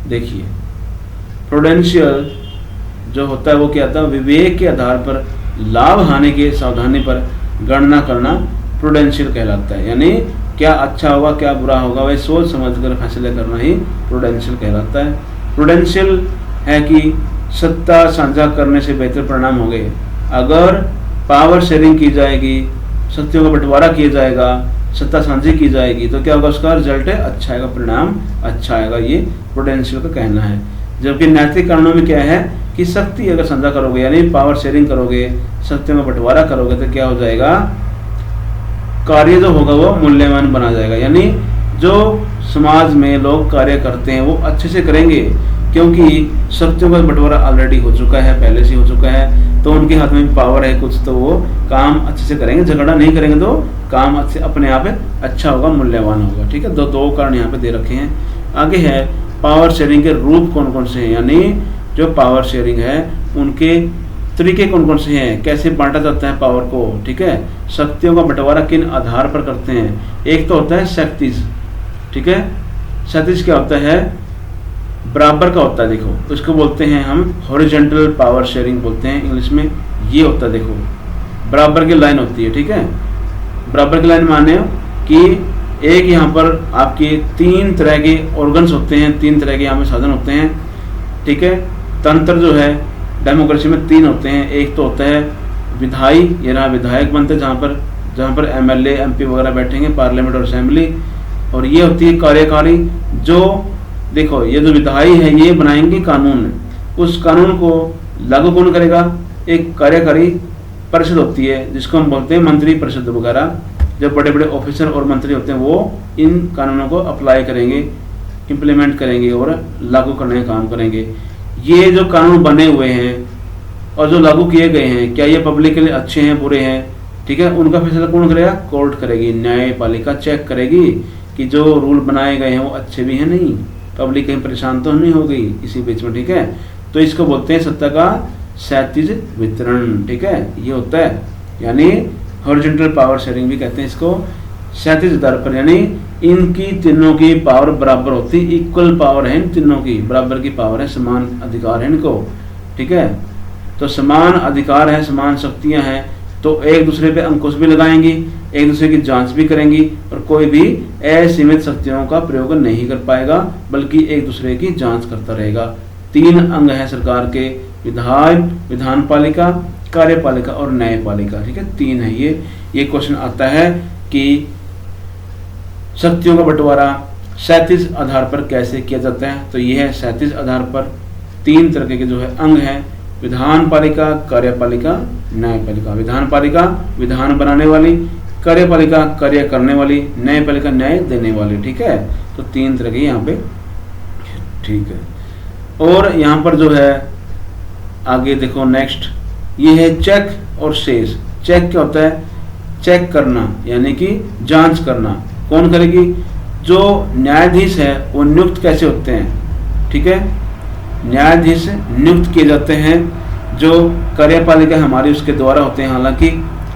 देखिए प्रूडेंशियल जो होता है वो क्या होता है, विवेक के आधार पर लाभ हानि के सावधानी पर गणना करना प्रूडेंशियल कहलाता है। यानी क्या अच्छा होगा, क्या बुरा होगा, वह सोच समझ कर फैसले करना ही प्रूडेंशियल कहलाता है। प्रूडेंशियल है कि सत्ता साझा करने से बेहतर परिणाम होंगे। अगर पावर शेयरिंग की जाएगी, शक्तियों का बंटवारा किया जाएगा, सत्ता साझी की जाएगी, तो क्या होगा, उसका रिजल्ट है अच्छा आएगा, परिणाम अच्छा आएगा। ये प्रूडेंशियल का कहना है। जबकि नैतिक कारणों में क्या है कि शक्ति अगर साझा करोगे, यानी पावर शेयरिंग करोगे, शक्तियों का बंटवारा करोगे, तो क्या हो जाएगा, कार्य जो होगा वो मूल्यवान बना जाएगा। यानी जो समाज में लोग कार्य करते हैं वो अच्छे से करेंगे, क्योंकि शक्तियों का बंटवारा ऑलरेडी हो चुका है, पहले से हो चुका है, तो उनके हाथ में भी पावर है कुछ, तो वो काम अच्छे से करेंगे। झगड़ा नहीं करेंगे तो काम अच्छे अपने आप अच्छा होगा, मूल्यवान होगा। ठीक है, दो कारण यहाँ पे दे रखे हैं। आगे है पावर शेयरिंग के रूप कौन कौन से हैं, यानी जो पावर शेयरिंग है उनके तरीके कौन कौन से हैं, कैसे बांटा जाता है पावर को। ठीक है, शक्तियों का बंटवारा किन आधार पर करते हैं। एक तो होता है शक्तिज। ठीक है, शक्तिज क्या होता है, बराबर का होता है। देखो, तो इसको बोलते हैं हम हॉरिजॉन्टल पावर शेयरिंग बोलते हैं इंग्लिश में। ये होता है, देखो बराबर की लाइन होती है। ठीक है, बराबर की लाइन माने कि एक यहाँ पर आपके 3 तरह के ऑर्गन्स होते हैं, 3 तरह के यहाँ पे साधन होते हैं, ठीक है। तंत्र जो है डेमोक्रेसी में 3 होते हैं। एक तो होता है विधायी, ये रहा विधायक बनते हैं जहाँ पर MLA MP वगैरह बैठेंगे, पार्लियामेंट और असेंबली। और ये होती है कार्यकारी, जो देखो ये जो विधायी है ये बनाएंगे कानून, उस कानून को लागू कौन करेगा? एक कार्यकारी परिषद होती है जिसको हम बोलते हैं मंत्री परिषद वगैरह। जो बड़े बड़े ऑफिसर और मंत्री होते हैं वो इन कानूनों को अप्लाई करेंगे, इम्प्लीमेंट करेंगे और लागू करने का काम करेंगे। ये जो कानून बने हुए हैं और जो लागू किए गए हैं, क्या ये पब्लिक के लिए अच्छे हैं बुरे हैं, ठीक है, उनका फैसला कौन करेगा? कोर्ट करेगी, न्यायपालिका चेक करेगी कि जो रूल बनाए गए हैं वो अच्छे भी हैं नहीं, पब्लिक कहीं परेशान तो नहीं हो गई इसी बीच में, ठीक है। तो इसको बोलते हैं सत्ता का क्षैतिज वितरण, ठीक है, ये होता है, यानी हॉरिजॉन्टल पावर शेयरिंग भी कहते हैं इसको। क्षैतिज आधार पर, यानी इनकी तीनों की पावर बराबर होती, इक्वल पावर है इन तीनों की, बराबर की पावर है, समान अधिकार है इनको, ठीक है। तो समान अधिकार है, समान शक्तियां हैं, तो एक दूसरे पे अंकुश भी लगाएंगी, एक दूसरे की जांच भी करेंगी, और कोई भी असीमित शक्तियों का प्रयोग नहीं कर पाएगा, बल्कि एक दूसरे की जांच करता रहेगा। 3 अंग है सरकार के, विधान पालिका, कार्यपालिका और न्यायपालिका, ठीक है, 3 है ये क्वेश्चन आता है कि शक्तियों का बंटवारा क्षैतिज आधार पर कैसे किया जाता है। तो यह है क्षैतिज आधार पर 3 तरह के जो है अंग है, विधान पालिका, कार्यपालिका, न्यायपालिका। विधान पालिका विधान बनाने वाली, कार्यपालिका कार्य करने वाली, न्यायपालिका न्याय देने वाली, ठीक है। तो 3 तरह के यहाँ पे, ठीक है। और यहाँ पर जो है आगे देखो नेक्स्ट, ये है चेक और शेष। चेक क्या होता है? चेक करना, यानी कि जांच करना। कौन करेगी? जो न्यायाधीश है वो नियुक्त कैसे होते हैं, ठीक है, न्यायाधीश नियुक्त किए जाते हैं, जो कार्यपालिका हमारी उसके द्वारा होते हैं हालांकि,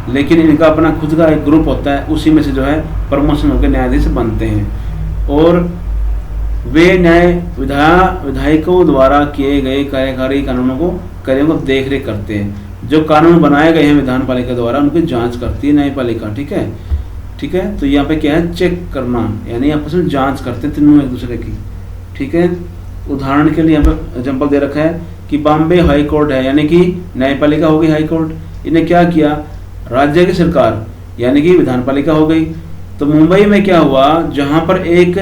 लेकिन इनका अपना खुद का एक ग्रुप होता है, उसी में से जो है प्रमोशन होकर न्यायाधीश बनते हैं। और वे विधायकों द्वारा किए गए कार्यकारी कानूनों को कार्यों को देख रेख करते हैं। जो कानून बनाए गए हैं विधान पालिका द्वारा उनकी जांच करती है न्यायपालिका, ठीक है, ठीक है। तो यहाँ पे क्या है? चेक करना, यानी आपस में जांच करते हैं तीनों एक दूसरे की, ठीक है। उदाहरण के लिए यहाँ पे एग्जाम्पल दे रखा है कि बॉम्बे हाई कोर्ट है, यानी कि न्यायपालिका हो गई हाई कोर्ट, इन्हें क्या किया? राज्य की सरकार यानी कि विधान पालिका हो गई। तो मुंबई में क्या हुआ? जहाँ पर एक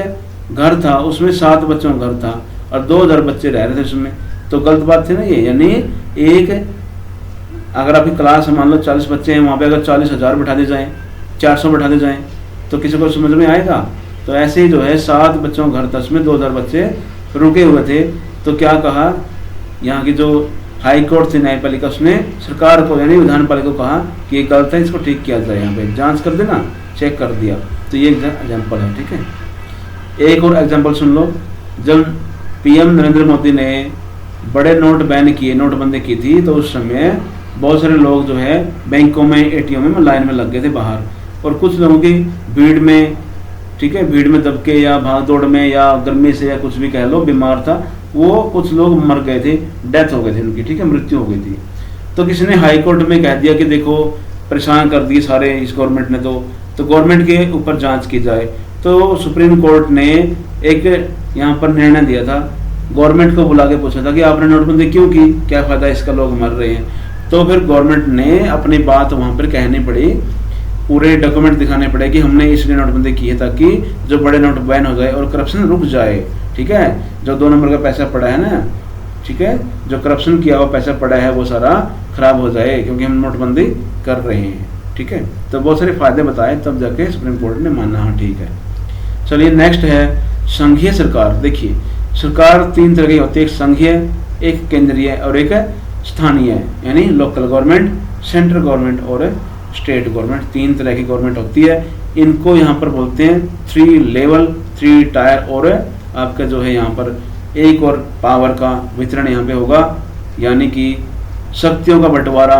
घर था उसमें 7 बच्चों का घर था और 2000 बच्चे रह रहे थे उसमें, तो गलत बात थी ना ये। यानी एक अगर आपकी क्लास मान लो 40 बच्चे हैं, वहाँ पे अगर 40,000 बैठा दे जाएँ, 400 बैठा दे जाएँ, तो किसी को समझ में आएगा? तो ऐसे ही जो है 7 बच्चों का घर था, उसमें 2000 बच्चे रुके हुए थे। तो क्या कहा यहाँ की जो हाई कोर्ट थी न्यायपालिका, उसने सरकार को यानी विधान पालिका को कहा कि ये गलत है, इसको ठीक किया जाए, यहाँ पे जांच कर देना, चेक कर दिया। तो ये एग्जाम्पल है, ठीक है। एक और एग्जाम्पल सुन लो, जब PM नरेंद्र मोदी ने बड़े नोट बैन किए, नोटबंदी की थी, तो उस समय बहुत सारे लोग जो है बैंकों में, ATM में लाइन में लग गए थे बाहर, और कुछ लोगों की भीड़ में, ठीक है, भीड़ में दबके या भाग दौड़ में या गर्मी से या कुछ भी कह लो, बीमार था वो, कुछ लोग मर गए थे, डेथ हो गए थे उनकी, ठीक है, मृत्यु हो गई थी। तो किसी ने हाई कोर्ट में कह दिया कि देखो परेशान कर दिए सारे इस गवर्नमेंट ने, तो गवर्नमेंट के ऊपर जांच की जाए। तो सुप्रीम कोर्ट ने एक यहाँ पर निर्णय दिया था, गवर्नमेंट को बुला के पूछा था कि आपने नोटबंदी क्यों की, क्या फायदा इसका, लोग मर रहे हैं। तो फिर गवर्नमेंट ने अपनी बात वहाँ पर कहनी पड़ी, पूरे डॉक्यूमेंट दिखाने पड़े कि हमने इसलिए नोटबंदी की है ताकि जो बड़े नोट बैन हो जाए और करप्शन रुक जाए, ठीक है। जो 2 नंबर का पैसा पड़ा है ना, ठीक है, जो करप्शन किया हुआ पैसा पड़ा है वो सारा खराब हो जाए, क्योंकि हम नोटबंदी कर रहे हैं, ठीक है। तो बहुत सारे फायदे बताए, तब जाके सुप्रीम कोर्ट ने माना हाँ ठीक है। चलिए नेक्स्ट है संघीय सरकार। देखिए सरकार 3 तरह की होती है, एक संघीय, एक केंद्रीय और एक स्थानीय, यानी लोकल गवर्नमेंट, सेंट्रल गवर्नमेंट और स्टेट गवर्नमेंट। 3 तरह की गवर्नमेंट होती है। इनको यहाँ पर बोलते हैं 3 लेवल, 3 टायर, और आपका जो है यहाँ पर एक और पावर का वितरण यहाँ पे होगा, यानी कि शक्तियों का बंटवारा।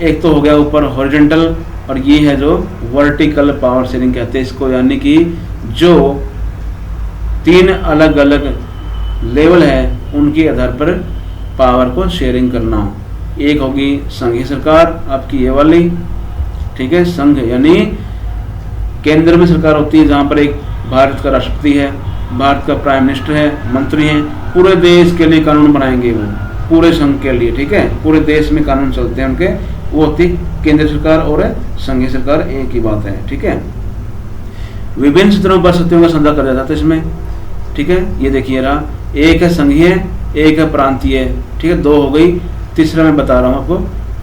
एक तो हो गया ऊपर हॉरिजॉन्टल, और ये है जो वर्टिकल पावर शेयरिंग कहते हैं इसको, यानी कि जो 3 अलग अलग लेवल है उनके आधार पर पावर को शेयरिंग करना। एक होगी संघीय सरकार आपकी ये वाली, ठीक है, संघ यानी केंद्र में सरकार होती है जहाँ पर एक भारत का राष्ट्रपति है, भारत का प्राइम मिनिस्टर है, मंत्री हैं, पूरे देश के लिए कानून बनाएंगे वो, पूरे संघ के लिए, ठीक है, पूरे देश में कानून चलते हैं उनके, वो होती केंद्र सरकार और संघीय सरकार, एक ही बात है, ठीक है। विभिन्न क्षेत्रों पर शक्तियों का संधा कर जाता है इसमें, ठीक है। ये देखिए रहा, एक है संघीय, एक है प्रांतीय, ठीक है, दो हो गई। तीसरा मैं बता रहा हूँ आपको,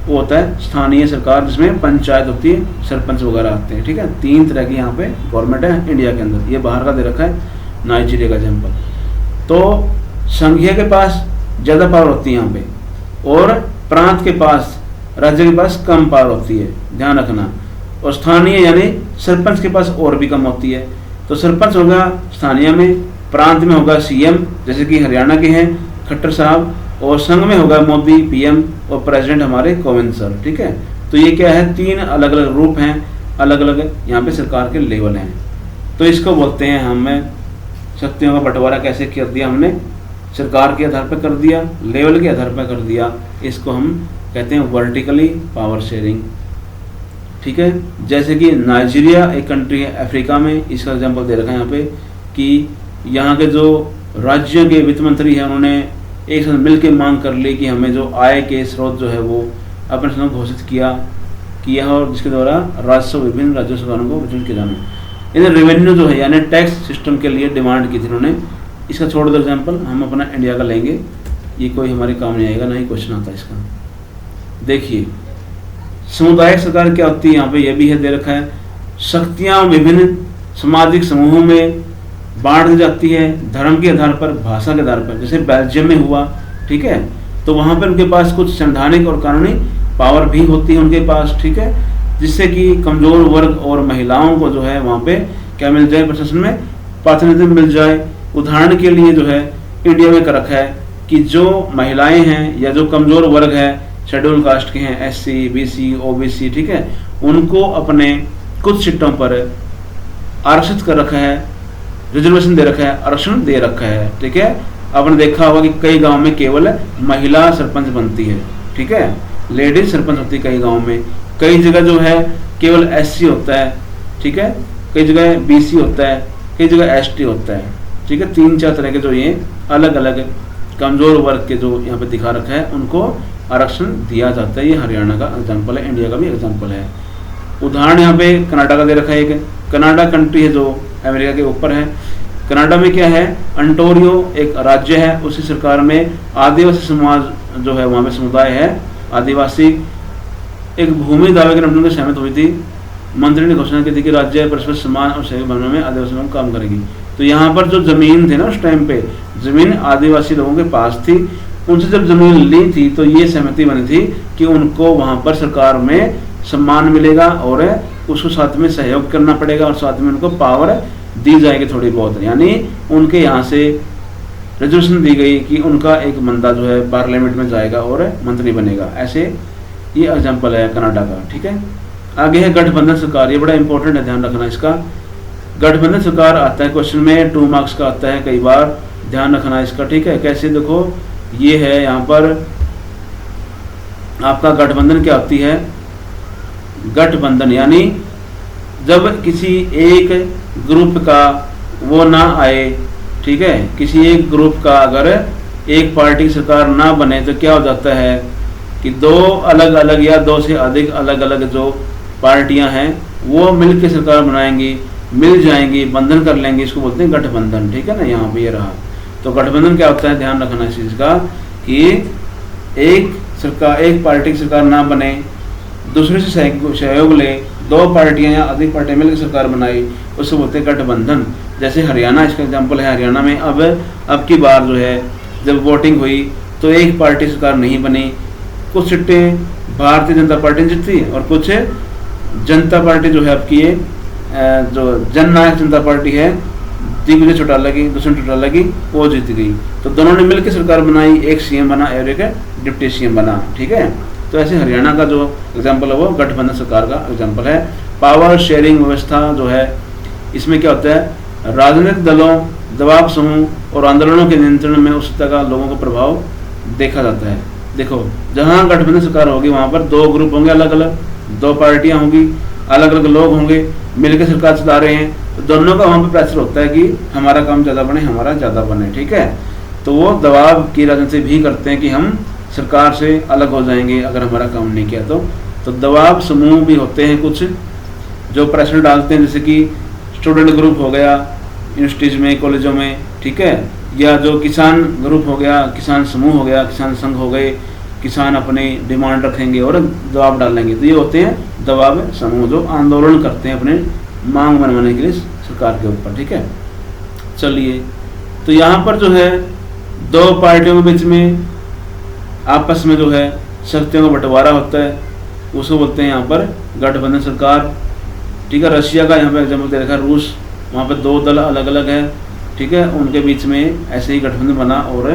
वो होता है स्थानीय सरकार, जिसमें पंचायत होती है, सरपंच वगैरह आते हैं, ठीक है। 3 तरह की यहाँ पे गवर्नमेंट है इंडिया के अंदर। ये बाहर का दे रखा है, नाइजीरिया का एग्जाम्पल। तो संघीय के पास ज़्यादा पावर होती है यहाँ पे, और प्रांत के पास, राज्य के पास कम पावर होती है, ध्यान रखना। और स्थानीय यानी सरपंच के पास और भी कम होती है। तो सरपंच होगा स्थानीय में, प्रांत में होगा सीएम, जैसे कि हरियाणा के हैं खट्टर साहब, और संघ में होगा मोदी पीएम, और प्रेसिडेंट हमारे कोविंद सर, ठीक है। तो ये क्या है, 3 अलग अलग रूप हैं, अलग अलग यहाँ पे सरकार के लेवल हैं। तो इसको बोलते हैं हमें शक्तियों का बंटवारा कैसे कर दिया हमने, सरकार के आधार पर कर दिया, लेवल के आधार पर कर दिया, इसको हम कहते हैं वर्टिकली पावर शेयरिंग, ठीक है। जैसे कि नाइजीरिया एक कंट्री है अफ्रीका में, इसका एग्जांपल दे रखा है यहाँ पे कि यहाँ के जो राज्यों के वित्त मंत्री हैं उन्होंने एक साथ मिल के मांग कर ली कि हमें जो आय के स्रोत जो है वो अपने साथ घोषित किया और जिसके द्वारा राजस्व विभिन्न राज्य सरकारों को वितरित किया जाना। इन्हें रेवेन्यू जो है यानी टैक्स सिस्टम के लिए डिमांड की थी उन्होंने। इसका छोड़ दो एग्जाम्पल, हम अपना इंडिया का लेंगे, ये कोई हमारे काम नहीं आएगा, ना ही क्वेश्चन आता है इसका। देखिए सामुदायिक सरकार क्या होती है, यहाँ पे यह भी है दे रखा है, शक्तियाँ विभिन्न सामाजिक समूहों में बांट दी जाती है, धर्म के आधार पर, भाषा के आधार पर। जैसे बेल्जियम में हुआ, ठीक है, तो वहाँ पर उनके पास कुछ संवैधानिक और कानूनी पावर भी होती है उनके पास, ठीक है, जिससे कि कमजोर वर्ग और महिलाओं को जो है वहाँ पे क्या मिल जाए, प्रशासन में प्रातिनिधित्व मिल जाए। उदाहरण के लिए जो है इंडिया में कर रखा है कि जो महिलाएं हैं या जो कमजोर वर्ग है, शेड्यूल कास्ट के हैं, एससी, बीसी, ओबीसी, ठीक है, उनको अपने कुछ सीटों पर आरक्षित कर रखा है, रिजर्वेशन दे रखा है, आरक्षण दे रखा है, ठीक है। आपने देखा होगा कि कई गांव में केवल महिला सरपंच बनती है, ठीक है, लेडीज सरपंच होती है कई गांव में। कई जगह जो है केवल एससी होता है, ठीक है, कई जगह बीसी होता है, कई जगह एसटी होता है, ठीक है। 3-4 तरह के जो ये अलग अलग कमजोर वर्ग के जो यहाँ पे दिखा रखा है उनको आरक्षण दिया जाता है। ये हरियाणा का एग्जाम्पल है, इंडिया का भी एग्जाम्पल है। उदाहरण यहाँ पे कनाडा का दे रखा है, एक कनाडा कंट्री है जो अमेरिका के ऊपर है। कनाडा में क्या है, अंटोरियो एक राज्य है, उसी सरकार में आदिवासी समाज जो है वहाँ पे समुदाय है आदिवासी, एक भूमि दावे के निबंधन में सहमत हुई थी। मंत्री ने घोषणा की थी कि राज्य परस्पर समान और सहयोग भावना में आदिवासी लोगों काम करेगी। तो यहाँ पर जो जमीन थे ना उस टाइम पे, जमीन आदिवासी लोगों के पास थी, उनसे जब जमीन ली थी तो ये सहमति बनी थी कि उनको वहाँ पर सरकार में सम्मान मिलेगा और उसको साथ में सहयोग करना पड़ेगा और साथ में उनको पावर दी जाएगी थोड़ी बहुत। यानी उनके यहाँ से रिजर्वेशन दी गई कि उनका एक बंदा जो है पार्लियामेंट में जाएगा और मंत्री बनेगा। ऐसे ये एग्जाम्पल है कनाडा का, ठीक है। आगे है गठबंधन सरकार, ये बड़ा इंपॉर्टेंट है, ध्यान रखना इसका। गठबंधन सरकार आता है क्वेश्चन में, 2 मार्क्स का आता है कई बार, ध्यान रखना इसका, ठीक है। कैसे, देखो ये है यहाँ पर आपका गठबंधन क्या होती है, गठबंधन यानी जब किसी एक ग्रुप का वो ना आए, ठीक है, किसी एक ग्रुप का अगर एक पार्टी की सरकार ना बने तो क्या हो जाता है कि 2 अलग अलग या 2 से अधिक अलग अलग जो पार्टियां हैं वो मिल के सरकार बनाएंगी, मिल जाएंगी, बंधन कर लेंगे, इसको बोलते हैं गठबंधन, ठीक है ना। यहाँ पे ये रहा, तो गठबंधन क्या होता है, ध्यान रखना इस चीज़ का कि एक पार्टी की सरकार ना बने, दूसरे से सहयोग ले, 2 पार्टियां या अधिक पार्टियां मिलकर सरकार बनाई, उसको बोलते हैं गठबंधन। जैसे हरियाणा इसका एग्जाम्पल है, हरियाणा में अब की बार जो है जब वोटिंग हुई तो एक पार्टी सरकार नहीं बनी, कुछ सीटें भारतीय जनता पार्टी जीती और कुछ जनता पार्टी जो है आपकी ये जो जननायक जनता पार्टी है, दिग्विजय चौटाला की, दुष्यंत चौटाला की, वो जीत गई। तो दोनों ने मिलकर सरकार बनाई, एक सीएम बना और एक डिप्टी सीएम बना, ठीक है। तो ऐसे हरियाणा का जो एग्जाम्पल है वो गठबंधन सरकार का एग्जाम्पल है। पावर शेयरिंग व्यवस्था जो है इसमें क्या होता है, राजनीतिक दलों, दबाव समूह और आंदोलनों के नियंत्रण में उस तरह का लोगों का प्रभाव देखा जाता है। देखो जहाँ गठबंधन सरकार होगी वहाँ पर 2 ग्रुप होंगे अलग अलग, 2 पार्टियाँ होंगी, अलग अलग लोग होंगे, मिलकर सरकार चला रहे हैं, तो दोनों का वहाँ पे प्रेशर होता है कि हमारा काम ज़्यादा बने, हमारा ज़्यादा बने, ठीक है। तो वो दबाव की राजनीति भी करते हैं कि हम सरकार से अलग हो जाएंगे अगर हमारा काम नहीं किया तो दबाव समूह भी होते हैं कुछ जो प्रेशर डालते हैं, जैसे कि स्टूडेंट ग्रुप हो गया यूनिवर्सिटीज़ में, कॉलेजों में, ठीक है, या जो किसान ग्रुप हो गया, किसान समूह हो गया, किसान संघ हो गए, किसान अपनी डिमांड रखेंगे और दबाव डालेंगे। तो ये होते हैं दबाव समूह जो आंदोलन करते हैं अपने मांग मनवाने के लिए सरकार के ऊपर, ठीक है। चलिए, तो यहाँ पर जो है दो पार्टियों के बीच में आपस में जो है शक्तियों का बंटवारा होता है, उसको बोलते हैं यहाँ पर गठबंधन सरकार, ठीक है। रशिया का यहाँ पे एग्जाम्पल दे रखा है, रूस, वहाँ पे दो दल अलग अलग है, ठीक है, उनके बीच में ऐसे ही गठबंधन बना और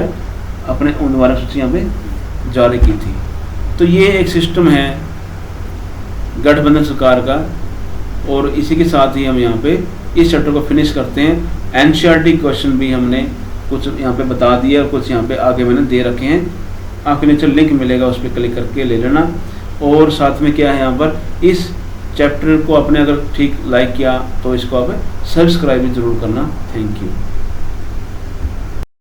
अपने उम्मीदवार सूची यहाँ पे जारी की थी। तो ये एक सिस्टम है गठबंधन सरकार का, और इसी के साथ ही हम यहाँ पे इस चैप्टर को फिनिश करते हैं। एनसीईआरटी क्वेश्चन भी हमने कुछ यहाँ पे बता दिया और कुछ यहाँ पे आगे मैंने दे रखे हैं, आपके नीचे लिंक मिलेगा, उस पर क्लिक करके ले लेना। और साथ में क्या है यहाँ पर, इस चैप्टर को आपने अगर ठीक लाइक किया तो इसको आप सब्सक्राइब भी ज़रूर करना। Thank you.